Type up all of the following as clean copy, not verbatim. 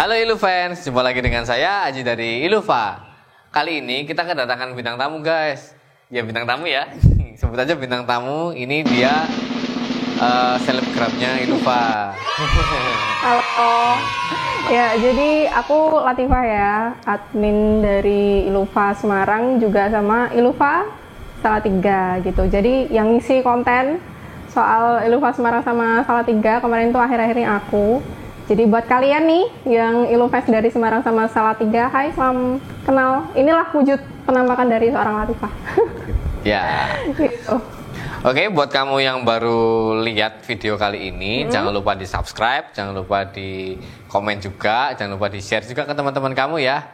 Halo Ilu fans, jumpa lagi dengan saya Aji dari Iluva. Kali ini kita kedatangan bintang tamu guys. Ya bintang tamu ya, sebut aja bintang tamu. Ini dia selebgramnya Iluva. Halo. Ya, jadi aku Latifah ya, admin dari Iluva Semarang juga sama Iluva Salatiga gitu. Jadi yang ngisi konten soal Iluva Semarang sama Salatiga kemarin tuh akhir-akhir ini aku. Jadi buat kalian nih yang Ilufans dari Semarang sama Salatiga, hai, salam kenal. Inilah wujud penampakan dari seorang Latifah. Ya. Gitu. Oke, buat kamu yang baru lihat video kali ini, jangan lupa di subscribe, jangan lupa di komen juga, jangan lupa di share juga ke teman-teman kamu ya.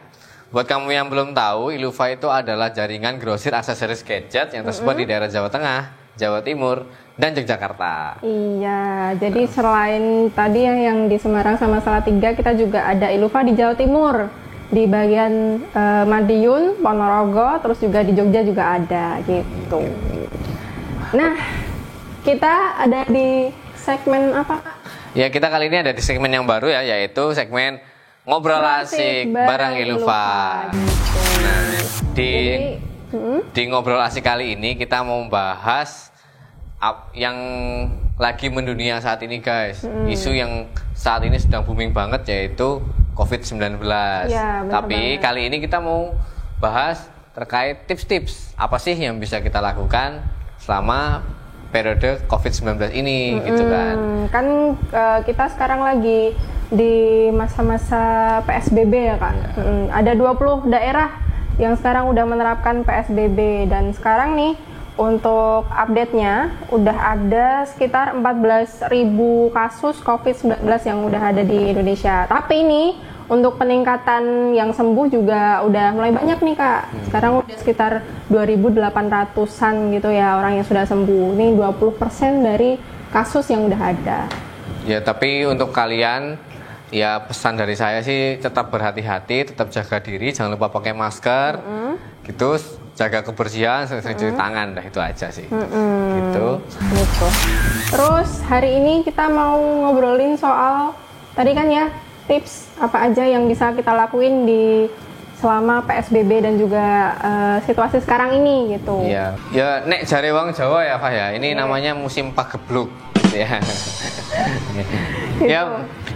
Buat kamu yang belum tahu, Iluva itu adalah jaringan grosir aksesoris gadget yang tersebar di daerah Jawa Tengah, Jawa Timur, dan Yogyakarta. Iya, jadi selain tadi yang di Semarang sama Salatiga, kita juga ada Iluva di Jawa Timur, di bagian Madiun, Ponorogo, terus juga di Jogja juga ada gitu. Nah, kita ada di segmen apa, Kak? Ya, kita kali ini ada di segmen yang baru ya, yaitu segmen Ngobrol Asik bareng Iluva. Gitu. Nah, Jadi, di Ngobrol Asik kali ini kita mau membahas yang lagi mendunia saat ini guys. Isu yang saat ini sedang booming banget yaitu COVID-19. Ya, Tapi banget. kali ini kita mau bahas terkait tips-tips apa sih yang bisa kita lakukan selama periode COVID-19 ini gitu kan. Kan kita sekarang lagi di masa-masa PSBB ya Kak. Ada 20 daerah yang sekarang udah menerapkan PSBB dan sekarang nih untuk update-nya udah ada sekitar 14.000 kasus COVID-19 yang udah ada di Indonesia. Tapi ini untuk peningkatan yang sembuh juga udah mulai banyak nih Kak. Sekarang udah sekitar 2.800-an gitu ya orang yang sudah sembuh. Ini 20% dari kasus yang udah ada. Ya, tapi untuk kalian ya pesan dari saya sih tetap berhati-hati, tetap jaga diri, jangan lupa pakai masker. Gitu, jaga kebersihan, sering cuci tangan, dah itu aja sih. Gitu. Terus hari ini kita mau ngobrolin soal tadi kan ya tips apa aja yang bisa kita lakuin di selama PSBB dan juga situasi sekarang ini gitu. Iya. Ya nek jare wong Jawa ya Pak ya. Ini namanya musim pagebluk ya.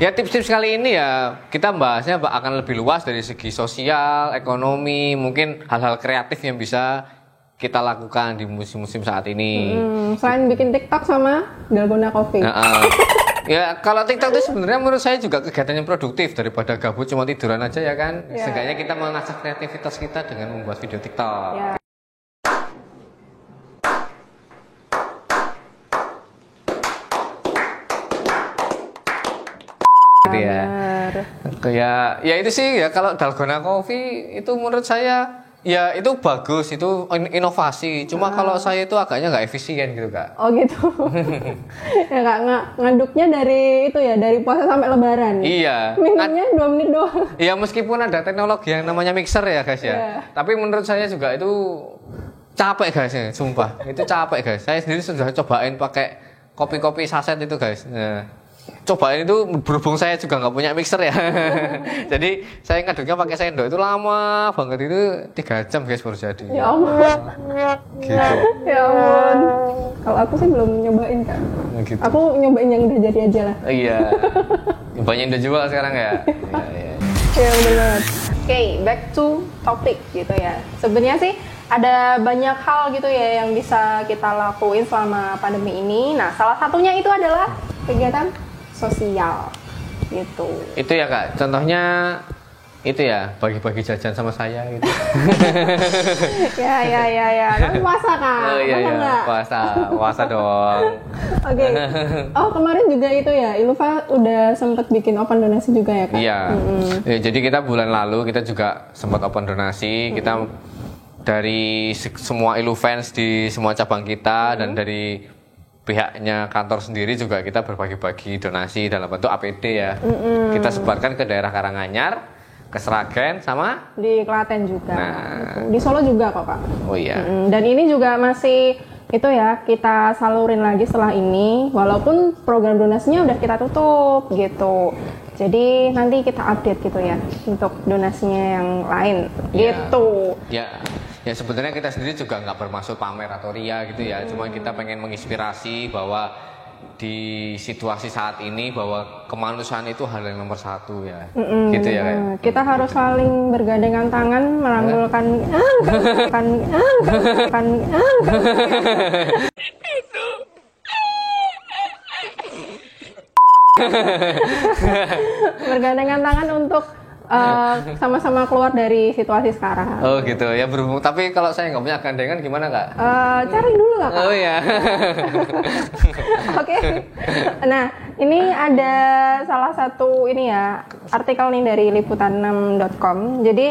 Ya tips-tips kali ini ya kita bahasnya akan lebih luas dari segi sosial, ekonomi, mungkin hal-hal kreatif yang bisa kita lakukan di musim-musim saat ini. Selain bikin TikTok sama Dalgona Coffee. Ya kalau TikTok itu sebenarnya menurut saya juga kegiatan yang produktif daripada gabut cuma tiduran aja ya kan. Seenggaknya kita mengasah kreativitas kita dengan membuat video TikTok. Ya. Gitu ya. Ya itu sih ya kalau Dalgona Coffee itu menurut saya ya itu bagus, itu inovasi. Cuma kalau saya itu agaknya nggak efisien gitu Kak. Oh gitu. Ya Kak, ngaduknya dari itu ya, dari puasa sampai lebaran. Iya. Minumnya 2 menit doang. Iya meskipun ada teknologi yang namanya mixer ya guys ya. Tapi menurut saya juga itu capek guys ya, sumpah. Itu capek guys. Saya sendiri sudah cobain pakai kopi-kopi saset itu guys. Nah, cobain itu berhubung saya juga nggak punya mixer ya. Jadi saya ngaduknya pakai sendok itu lama banget, itu 3 jam guys baru jadi. Ya ampun. Gitu. Ya ampun. Kalau aku sih belum nyobain Kak. Gitu. Aku nyobain yang udah jadi aja lah. Iya. Banyak udah jual sekarang ya. Iya. Ya benar banget. Oke, back to topic gitu ya. Sebenarnya sih ada banyak hal gitu ya yang bisa kita lakuin selama pandemi ini. Nah, salah satunya itu adalah kegiatan sosial gitu. Itu ya Kak, contohnya itu ya bagi-bagi jajan sama saya gitu. ya. Kan puasa Kak. Oh iya puasa dong. Oke. Oh kemarin juga itu ya, Iluva udah sempat bikin open donasi juga ya Kak? Iya. Ya, jadi kita bulan lalu kita juga sempat open donasi. Kita dari semua Ilufans di semua cabang kita dan dari pihaknya kantor sendiri juga kita berbagi-bagi donasi dalam bentuk APD ya. Kita sebarkan ke daerah Karanganyar, ke Sragen, sama di Klaten juga. Nah, di Solo juga kok Kak. Oh iya. Dan ini juga masih itu ya kita salurin lagi setelah ini, walaupun program donasinya udah kita tutup gitu. Jadi nanti kita update gitu ya untuk donasinya yang lain gitu. Ya sebenarnya kita sendiri juga nggak bermaksud pamer atau ria gitu ya. Cuma kita pengen menginspirasi bahwa di situasi saat ini bahwa kemanusiaan itu hal yang nomor satu ya. Gitu ya kayak. Kita harus saling bergandengan tangan merangkulkan bergandengan tangan untuk sama-sama keluar dari situasi sekarang. Oh gitu ya, berhubung. Tapi kalau saya nggak punya gandengan gimana Kak? Cari dulu lah Kak. Oh ya. Oke. Nah, ini ada salah satu ini ya artikel nih dari liputan6.com. Jadi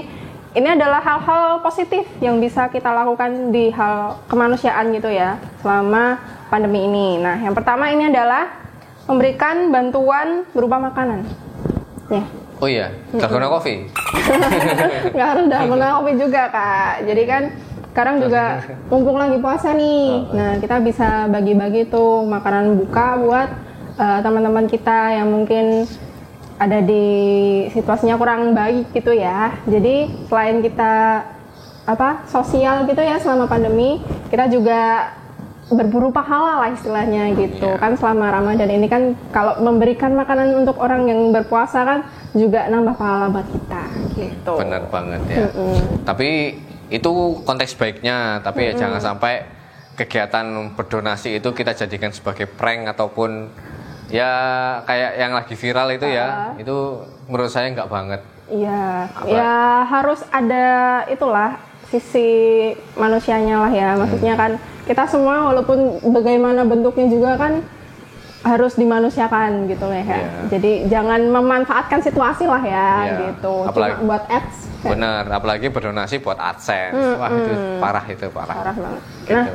ini adalah hal-hal positif yang bisa kita lakukan di hal kemanusiaan gitu ya selama pandemi ini. Nah, yang pertama ini adalah memberikan bantuan berupa makanan. Ya. Oh iya, dalgona coffee. Nggak harus dalgona coffee juga Kak. Jadi kan sekarang juga mumpung lagi puasa nih. Nah, kita bisa bagi-bagi tuh makanan buka buat teman-teman kita yang mungkin ada di situasinya kurang baik gitu ya. Jadi selain kita sosial gitu ya selama pandemi, kita juga berburu pahala lah istilahnya gitu. Kan selama Ramadan ini kan kalau memberikan makanan untuk orang yang berpuasa kan juga nambah pahala buat kita gitu. Benar banget ya. Tapi itu konteks baiknya, tapi ya jangan sampai kegiatan berdonasi itu kita jadikan sebagai prank ataupun ya kayak yang lagi viral itu ya. Itu menurut saya nggak banget. Iya. Ya harus ada itulah sisi manusianya lah ya. Maksudnya kan kita semua walaupun bagaimana bentuknya juga kan harus dimanusiakan gitu ya. Jadi jangan memanfaatkan situasi lah ya gitu. Apalagi, cuma buat ads. Bener, apalagi berdonasi buat AdSense. Wah itu parah Parah banget. Gitu. Nah,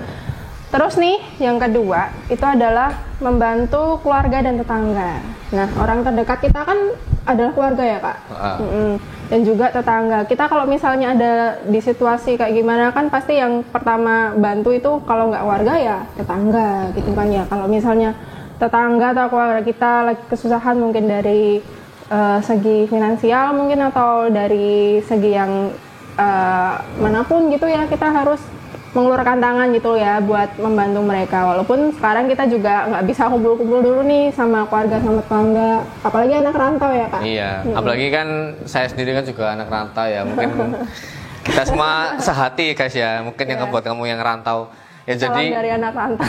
terus nih yang kedua itu adalah membantu keluarga dan tetangga. Nah, orang terdekat kita kan adalah keluarga ya Kak. Dan juga tetangga. Kita kalau misalnya ada di situasi kayak gimana kan pasti yang pertama bantu itu kalau nggak warga ya tetangga gitu kan ya. Kalau misalnya tetangga atau keluarga kita lagi kesusahan mungkin dari segi finansial mungkin atau dari segi yang manapun gitu ya, kita harus mengeluarkan tangan gitu ya buat membantu mereka. Walaupun sekarang kita juga nggak bisa kumpul-kumpul dulu nih sama keluarga sama tetangga, apalagi anak rantau ya Kak. Iya, apalagi kan saya sendiri kan juga anak rantau ya. Mungkin kita semua sehati guys ya. Mungkin yang buat kamu yang rantau ya. Salam jadi dari anak rantau.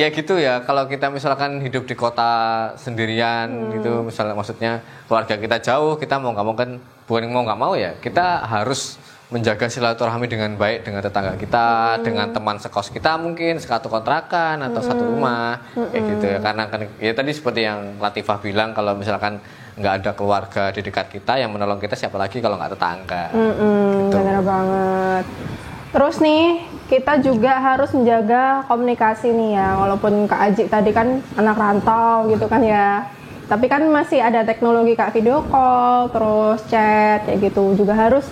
Ya gitu ya, kalau kita misalkan hidup di kota sendirian gitu, maksudnya keluarga kita jauh, kita mau nggak mau kan, bukan mau nggak mau ya, kita harus menjaga silaturahmi dengan baik dengan tetangga kita, dengan teman sekos kita mungkin satu kontrakan atau satu rumah kayak gitu ya. Karena kan ya tadi seperti yang Latifah bilang, kalau misalkan nggak ada keluarga di dekat kita yang menolong kita, siapa lagi kalau nggak tetangga. Gitu. Benar banget. Terus nih kita juga harus menjaga komunikasi nih ya, walaupun Kak Aji tadi kan anak rantau gitu kan ya, tapi kan masih ada teknologi Kak, video call, terus chat kayak gitu, juga harus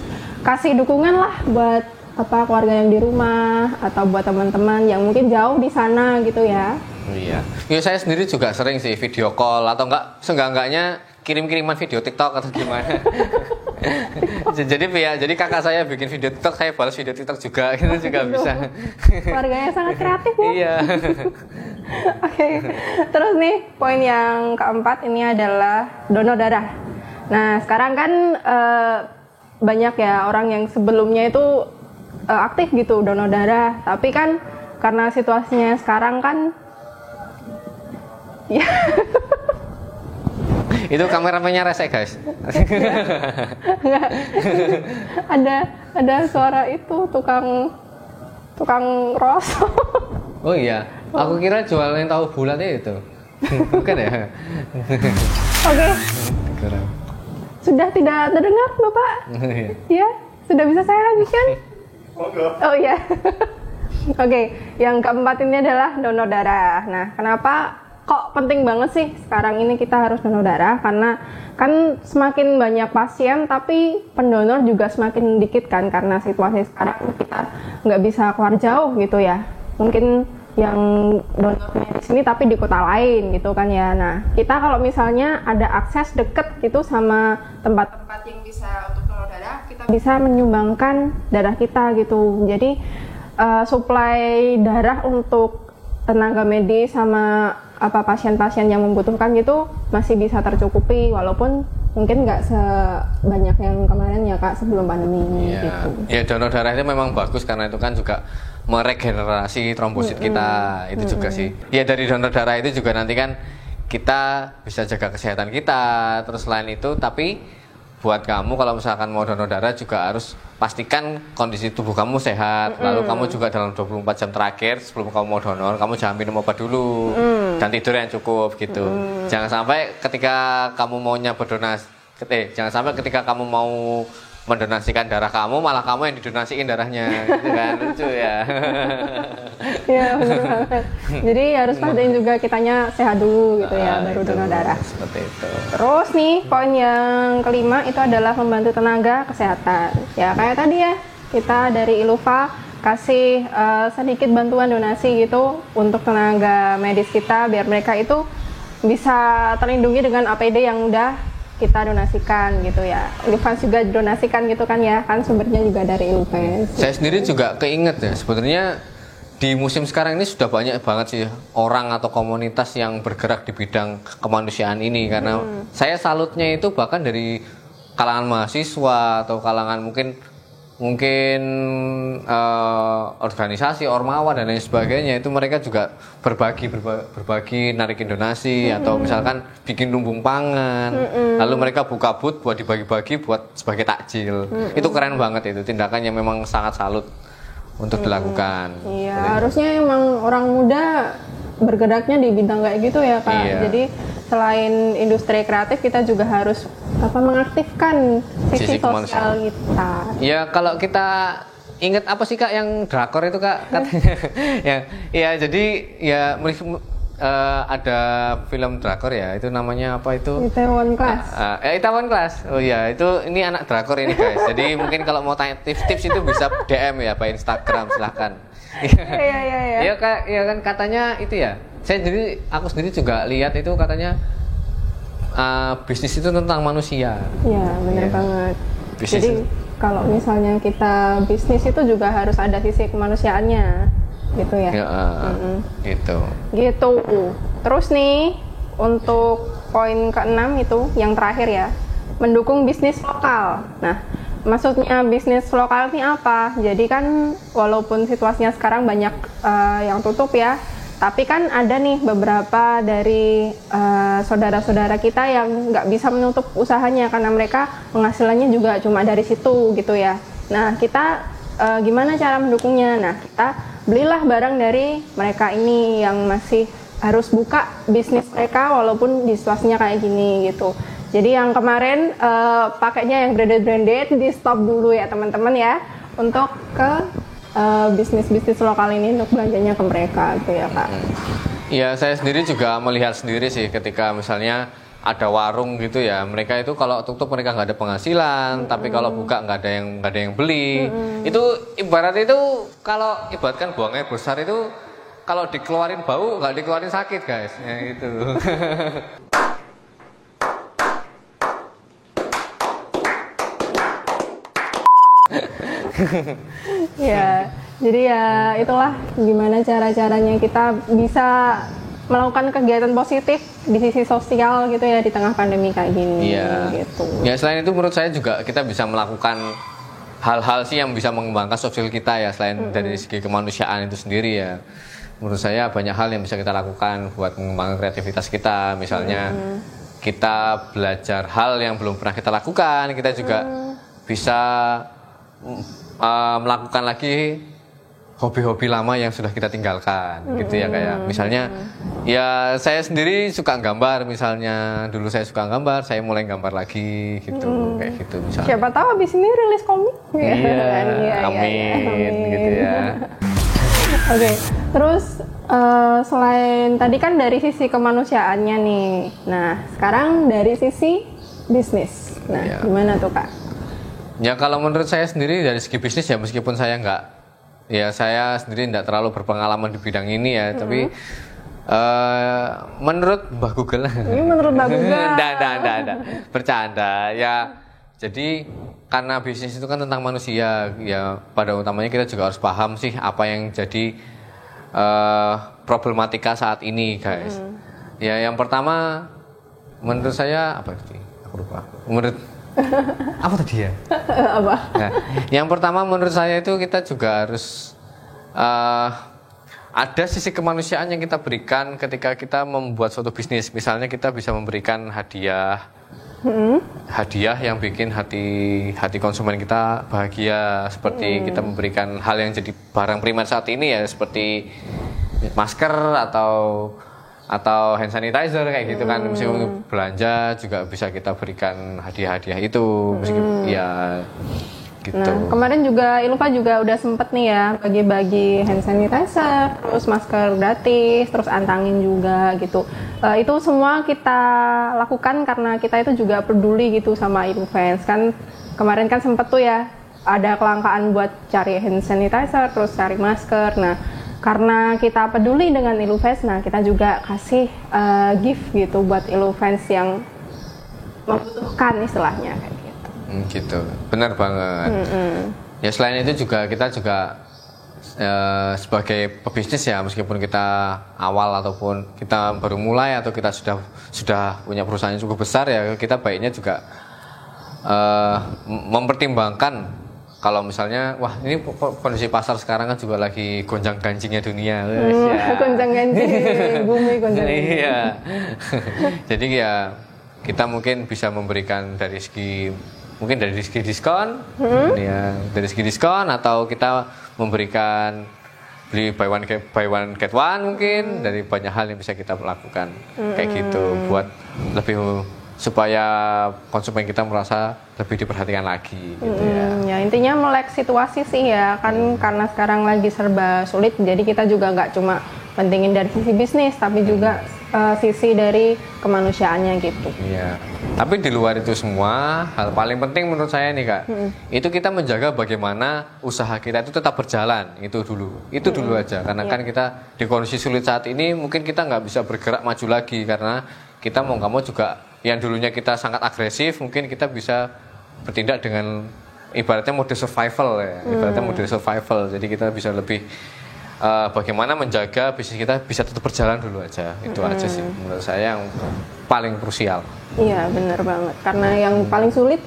kasih dukungan lah buat keluarga yang di rumah atau buat teman-teman yang mungkin jauh di sana gitu ya. Iya. Ya saya sendiri juga sering sih video call atau seenggak-enggaknya kirim-kiriman video TikTok atau gimana. jadi kakak saya bikin video TikTok, saya balas video TikTok juga, itu juga bisa. Keluarganya sangat kreatif ya. Iya. Oke. Terus nih poin yang keempat ini adalah donor darah. Nah sekarang kan banyak ya orang yang sebelumnya itu aktif gitu donor darah, tapi kan karena situasinya sekarang kan ya itu kameramennya rese guys. Enggak. ada suara itu tukang rosok. Oh iya, aku kira jualan tahu bulatnya itu. Bukan ya? Oke. Sudah tidak terdengar Bapak? Ya, sudah bisa saya lanjutkan? Oh iya. Oke, yang keempat ini adalah donor darah. Nah, kenapa kok penting banget sih sekarang ini kita harus donor darah? Karena kan semakin banyak pasien tapi pendonor juga semakin dikit kan, karena situasi sekarang kita nggak bisa keluar jauh gitu ya. Mungkin yang donor medis ini tapi di kota lain gitu kan ya. Nah, kita kalau misalnya ada akses deket gitu sama tempat-tempat yang bisa untuk donor darah, kita bisa menyumbangkan darah kita gitu. Jadi suplai darah untuk tenaga medis sama pasien-pasien yang membutuhkan gitu masih bisa tercukupi, walaupun mungkin nggak sebanyak yang kemarin ya Kak, sebelum pandemi ini gitu. Ya, donor darah itu memang bagus karena itu kan juga meregenerasi trombosit kita, itu juga sih. Ya, dari donor darah itu juga nanti kan kita bisa jaga kesehatan kita. Terus selain itu, tapi buat kamu kalau misalkan mau donor darah juga harus pastikan kondisi tubuh kamu sehat. Lalu kamu juga dalam 24 jam terakhir sebelum kamu mau donor, kamu jangan minum obat dulu dan tidur yang cukup gitu. Jangan sampai ketika kamu maunya berdonasi, jangan sampai ketika kamu mau mendonasikan darah kamu, malah kamu yang didonasiin darahnya, gitu kan, lucu ya. Iya, benar banget. Jadi harus pastiin juga kitanya sehat dulu gitu ya, baru donor darah. Seperti itu. Terus nih, poin yang kelima itu adalah membantu tenaga kesehatan. Ya kayak tadi ya, kita dari Iluva kasih sedikit bantuan donasi gitu untuk tenaga medis kita biar mereka itu bisa terlindungi dengan APD yang udah kita donasikan gitu ya. Iluvans juga donasikan gitu kan ya, kan sumbernya juga dari Iluvans. Saya sendiri juga keinget ya, sebenarnya di musim sekarang ini sudah banyak banget sih orang atau komunitas yang bergerak di bidang kemanusiaan ini, karena saya salutnya itu bahkan dari kalangan mahasiswa atau kalangan mungkin organisasi, ormawa dan lain sebagainya, itu mereka juga berbagi narikin donasi atau misalkan bikin lumbung pangan, lalu mereka buka booth buat dibagi-bagi buat sebagai takjil. Itu keren banget, itu tindakan yang memang sangat salut untuk dilakukan. Iya, harusnya emang orang muda bergeraknya di bidang kayak gitu ya Kak. Iya. Jadi selain industri kreatif, kita juga harus mengaktifkan sisi sosial kita. Ya, kalau kita ingat apa sih Kak yang drakor itu Kak katanya? ya jadi ya ada film drakor ya, itu namanya apa itu? Itaewon Class. Itaewon Class. Oh iya, itu ini anak drakor ini guys. Jadi mungkin kalau mau tanya tips-tips itu bisa DM ya by Instagram, silahkan. Iya. Ya kan katanya itu ya. Aku sendiri juga lihat itu katanya bisnis itu tentang manusia. Iya, benar banget. Bisnis Jadi kalau misalnya kita bisnis itu juga harus ada sisi kemanusiaannya, gitu ya. Gitu. Terus nih untuk poin ke-6 itu yang terakhir ya, mendukung bisnis lokal. Nah, maksudnya bisnis lokal ini apa? Jadi kan walaupun situasinya sekarang banyak yang tutup ya, tapi kan ada nih beberapa dari saudara-saudara kita yang nggak bisa menutup usahanya karena mereka penghasilannya juga cuma dari situ gitu ya. Nah, kita gimana cara mendukungnya? Nah, kita belilah barang dari mereka ini yang masih harus buka bisnis mereka walaupun di situasinya kayak gini gitu. Jadi yang kemarin pakainya yang branded di stop dulu ya teman-teman ya, untuk ke bisnis-bisnis lokal ini untuk belanjanya ke mereka gitu ya Kak. Iya, saya sendiri juga melihat sendiri sih ketika misalnya ada warung gitu ya, mereka itu kalau tutup mereka nggak ada penghasilan, tapi kalau buka nggak ada yang beli. Itu ibarat itu kalau ibaratkan buang air besar itu kalau dikeluarin bau nggak dikeluarin sakit guys, ya gitu. Ya, jadi ya itulah gimana cara-caranya kita bisa melakukan kegiatan positif di sisi sosial gitu ya di tengah pandemi kayak gini. Iya. Gitu. Ya, selain itu menurut saya juga kita bisa melakukan hal-hal sih yang bisa mengembangkan sosial kita ya, selain dari segi kemanusiaan itu sendiri ya. Menurut saya banyak hal yang bisa kita lakukan buat mengembangkan kreativitas kita. Misalnya kita belajar hal yang belum pernah kita lakukan, kita juga bisa melakukan lagi hobi-hobi lama yang sudah kita tinggalkan gitu ya, kayak misalnya ya saya sendiri suka gambar, misalnya dulu saya suka gambar, saya mulai gambar lagi gitu, kayak gitu misalnya. Siapa tahu abis ini rilis komik. Iya, amin gitu ya. Oke, terus selain tadi kan dari sisi kemanusiaannya nih, nah sekarang dari sisi bisnis, nah gimana tuh Kak? Ya kalau menurut saya sendiri dari segi bisnis ya, meskipun saya nggak Ya saya sendiri tidak terlalu berpengalaman di bidang ini ya, tapi menurut Mbak Google. Ini menurut Mbak Google. Nggak. Bercanda. Ya, jadi karena bisnis itu kan tentang manusia, ya pada utamanya kita juga harus paham sih apa yang jadi problematika saat ini, guys. Ya, yang pertama menurut saya apa tadi? Aku lupa. Menurut apa tadi ya? Apa? Nah, yang pertama menurut saya itu kita juga harus ada sisi kemanusiaan yang kita berikan ketika kita membuat suatu bisnis. Misalnya kita bisa memberikan hadiah yang bikin hati konsumen kita bahagia, seperti kita memberikan hal yang jadi barang primer saat ini ya, seperti masker atau hand sanitizer kayak gitu kan. Meskipun belanja juga bisa kita berikan hadiah-hadiah itu, meskipun ya gitu. Nah, kemarin juga Ilva juga udah sempet nih ya bagi-bagi hand sanitizer, terus masker gratis, terus antangin juga gitu. Itu semua kita lakukan karena kita itu juga peduli gitu sama Ilufans. Kan kemarin kan sempet tuh ya ada kelangkaan buat cari hand sanitizer, terus cari masker. Nah, karena kita peduli dengan Ilufans, nah kita juga kasih gift gitu buat Ilufans yang membutuhkan istilahnya kayak gitu. Gitu, benar banget. Ya selain itu juga kita juga sebagai pebisnis ya, meskipun kita awal ataupun kita baru mulai atau kita sudah punya perusahaan yang cukup besar ya, kita baiknya juga mempertimbangkan kalau misalnya wah ini kondisi pasar sekarang kan juga lagi gonjang-ganjingnya dunia. Gonjang-ganjing bumi gonjang-ganjing. Iya. Jadi ya kita mungkin bisa memberikan dari segi diskon, ya dari segi diskon, atau kita memberikan beli buy one get one mungkin, dari banyak hal yang bisa kita lakukan kayak gitu buat lebih supaya konsumen kita merasa lebih diperhatikan lagi gitu ya. Ya intinya melek situasi sih ya kan, karena sekarang lagi serba sulit, jadi kita juga nggak cuma pentingin dari sisi bisnis tapi juga sisi dari kemanusiaannya gitu. Iya. Tapi di luar itu semua, hal paling penting menurut saya nih Kak, itu kita menjaga bagaimana usaha kita itu tetap berjalan, itu dulu aja. Karena kan kita di kondisi sulit saat ini, mungkin kita nggak bisa bergerak maju lagi, karena kita mau nggak mau juga, yang dulunya kita sangat agresif, mungkin kita bisa bertindak dengan ibaratnya mode survival ya, jadi kita bisa lebih bagaimana menjaga bisnis kita bisa tetap berjalan dulu aja. Itu aja sih menurut saya yang paling krusial. Iya benar banget, karena yang paling sulit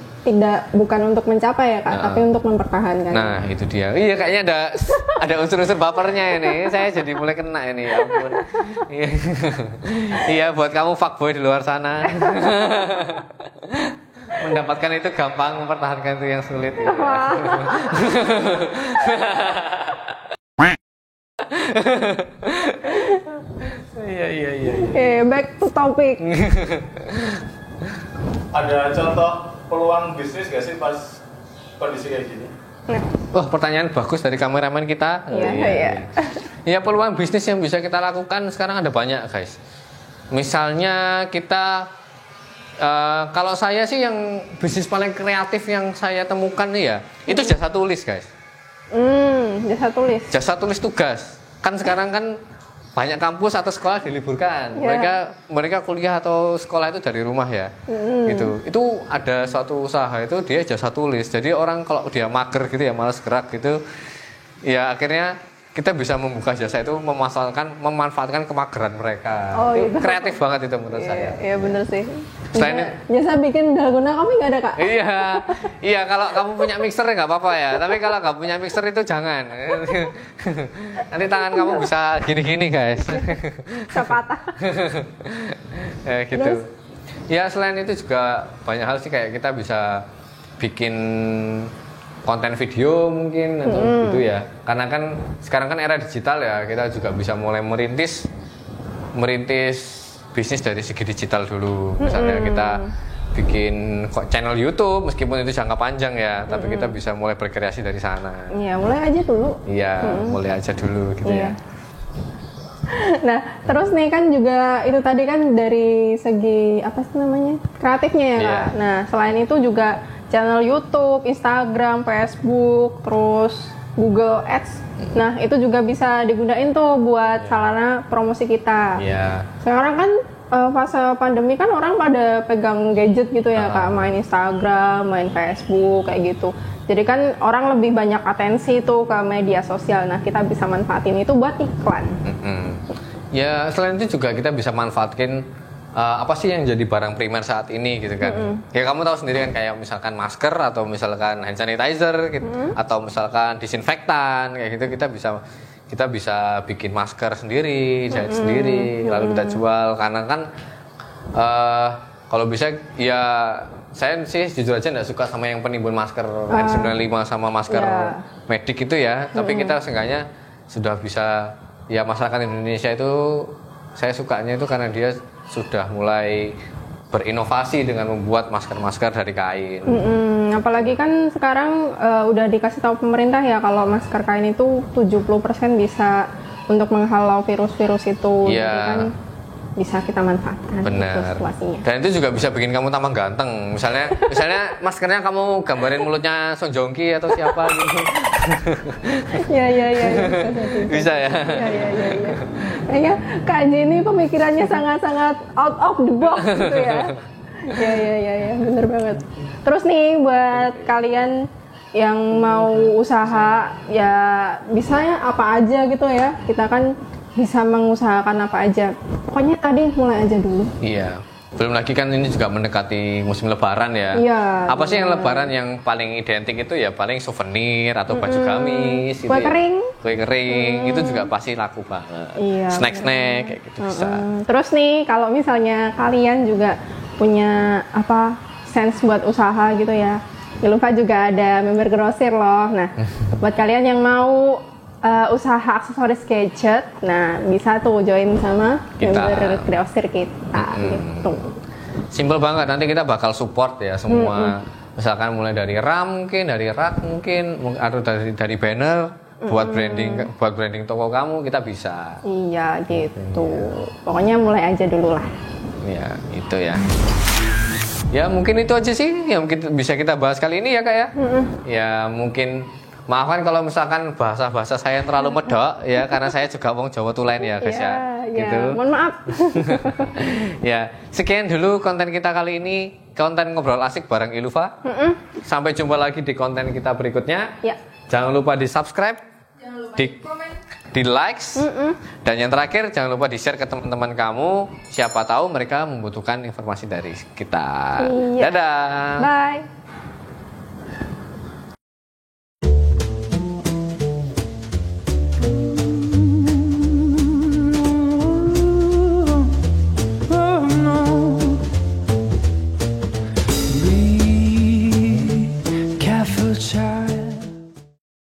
bukan untuk mencapai ya Kak, tapi untuk mempertahankan. Nah itu dia. Iya kayaknya ada unsur-unsur bapernya ini. Saya jadi mulai kena ini, ya ampun. Iya buat kamu fuckboy di luar sana. Mendapatkan itu gampang, mempertahankan itu yang sulit. Gitu. Iya. Back to topic. Ada contoh peluang bisnis gak sih pas kondisi kayak gini? Wah, pertanyaan bagus dari kameramen kita. Iya. Ya, peluang bisnis yang bisa kita lakukan sekarang ada banyak, guys. Misalnya kita kalau saya sih yang bisnis paling kreatif yang saya temukan nih ya, itu jasa tulis, guys. Jasa tulis tugas. Kan sekarang kan banyak kampus atau sekolah diliburkan. Mereka kuliah atau sekolah itu dari rumah ya. Gitu. Itu ada suatu usaha itu dia jasa tulis. Jadi orang kalau dia mager gitu ya, malas gerak gitu, ya akhirnya kita bisa membuka jasa itu memanfaatkan kemageran mereka. Itu gitu. Kreatif banget itu menurut saya. Iya benar sih. Selain jasa bikin dalgona kami nggak ada Kak? Iya kalau kamu punya mixer ya nggak apa-apa ya. Tapi kalau nggak punya mixer itu jangan. Nanti tangan kamu bisa gini-gini guys. Bisa patah. Ya gitu. Terus? Ya selain itu juga banyak hal sih, kayak kita bisa bikin konten video mungkin atau gitu ya. Karena kan sekarang kan era digital ya, kita juga bisa mulai merintis bisnis dari segi digital dulu. Misalnya kita bikin channel YouTube, meskipun itu jangka panjang ya, tapi kita bisa mulai berkreasi dari sana. Iya, mulai aja dulu. Iya, mulai aja dulu gitu ya. Nah, terus nih kan juga itu tadi kan dari segi apa sih namanya? Kreatifnya ya, Kak. Nah, selain itu juga channel YouTube, Instagram, Facebook, terus Google Ads. Nah, itu juga bisa digunain tuh buat sarana promosi kita. Iya. Sekarang kan fase pandemi kan orang pada pegang gadget gitu ya Kak, main Instagram, main Facebook kayak gitu. Jadi kan orang lebih banyak atensi tuh ke media sosial. Nah, kita bisa manfaatin itu buat iklan. Ya, selain itu juga kita bisa manfaatkan apa sih yang jadi barang primer saat ini gitu kan. Ya kamu tahu sendiri kan, kayak misalkan masker atau misalkan hand sanitizer gitu, atau misalkan disinfektan kayak gitu, kita bisa bikin masker sendiri, jahit sendiri, lalu kita jual. Karena kan kalau bisa ya, saya sih jujur aja nggak suka sama yang penimbun masker N95 sama masker medik itu ya. Tapi kita seenggaknya sudah bisa, ya masyarakat Indonesia itu saya sukanya itu karena dia sudah mulai berinovasi dengan membuat masker-masker dari kain. Apalagi kan sekarang udah dikasih tahu pemerintah ya kalau masker kain itu 70% bisa untuk menghalau virus-virus itu. Iya. Jadi kan bisa kita manfaatkan. Benar. Situasinya. Dan itu juga bisa bikin kamu tambah ganteng. Misalnya maskernya kamu gambarin mulutnya Song Joong Ki atau siapa gitu. Iya, Bisa ya. Iya. Kayaknya Kak Anji ini pemikirannya sangat-sangat out of the box gitu ya. Iya, bener banget. Terus nih buat kalian yang mau usaha, ya bisa ya apa aja gitu ya. Kita kan bisa mengusahakan apa aja. Pokoknya tadi mulai aja dulu. Iya. Belum lagi kan ini juga mendekati musim lebaran ya. Iya. Apa sih yang lebaran yang paling identik itu ya paling souvenir atau baju gamis gitu. Kue ya. kering. Kue kering itu juga pasti laku banget. Iya. Snack-snack kayak gitu bisa. Terus nih kalau misalnya kalian juga punya sense buat usaha gitu ya. Iluva juga ada member grosir loh. Nah, buat kalian yang mau usaha aksesoris gadget, nah bisa tuh join sama member grosir kita gitu. Simple banget, nanti kita bakal support ya semua. Misalkan mulai dari RAM mungkin, dari rak mungkin, atau dari banner buat branding toko kamu kita bisa. Iya gitu. Pokoknya mulai aja dulu lah. Ya, itu ya. Ya mungkin itu aja sih yang bisa kita bahas kali ini ya Kak ya. Ya mungkin maafkan kalau misalkan bahasa saya terlalu medok ya, karena saya juga wong Jawa tulen ya guys ya. Gitu. Mohon maaf. Ya, sekian dulu konten kita kali ini, konten ngobrol asik bareng Iluva. Sampai jumpa lagi di konten kita berikutnya. Ya. Jangan lupa di subscribe, di likes, dan yang terakhir jangan lupa di share ke teman-teman kamu. Siapa tahu mereka membutuhkan informasi dari kita. Iya. Dadah. Bye.